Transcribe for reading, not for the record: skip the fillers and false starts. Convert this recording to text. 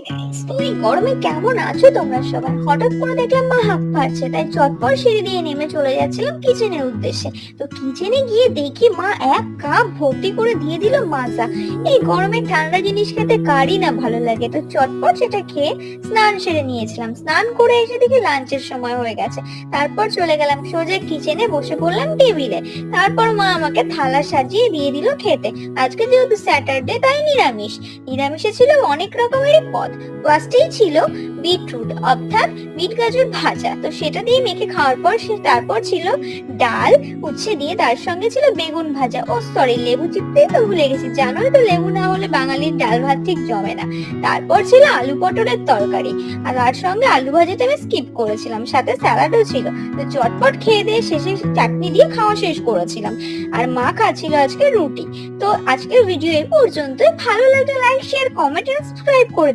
Guys, তো এই গরমে কেমন আছো তোমরা সবাই? হঠাৎ করে দেখলাম মা হাঁপ পাচ্ছে, তাই চটপট সিঁড়ি দিয়ে নেমে চলে যাচ্ছিলাম কিচেনের উদ্দেশ্যে। তো কিচেনে গিয়ে দেখি মা এক কাপ ভর্তি করে দিয়ে দিল মাজা। এই গরমে ঠান্ডা জিনিস খেতে কারই না ভালো লাগে, তো চটপট সেটা খেয়ে স্নান সেরে নিয়েছিলাম। স্নান করে এসে দেখি লাঞ্চের সময় হয়ে গেছে। তারপর চলে গেলাম সোজা কিচেনে, বসে পড়লাম টেবিলে। তারপর মা আমাকে থালা সাজিয়ে দিয়ে দিল খেতে। আজকে যেহেতু স্যাটারডে, তাই নিরামিষে ছিল অনেক রকমেরই পদ। ফার্স্টেই ছিল বিটরুট, অর্থাৎ বিট গাজর ভাজা, তো সেটা দিয়ে মেখে খাওয়ার পর তারপর ছিল ডাল উচ্ছে দিয়ে, তার সঙ্গে ছিল বেগুন ভাজা। ও সরি, লেবু চিপতেই তো ভুলে গেছি, জানোই তো লেবু না হলে বাঙালির ডাল ভাত ঠিক জমে না। তারপর ছিল আলু পটলের তরকারি, আর তার সঙ্গে আলু ভাজাটা আমি স্কিপ করেছিলাম, সাথে স্যালাডও ছিল। তো চটপট খেয়ে দিয়ে শেষে চাটনি দিয়ে খাওয়া শেষ করেছিলাম। আর মা খাচ্ছিল আজকে রুটি। তো আজকের ভিডিও এই পর্যন্তই। ভালো লাগলে like, share, comment and subscribe করে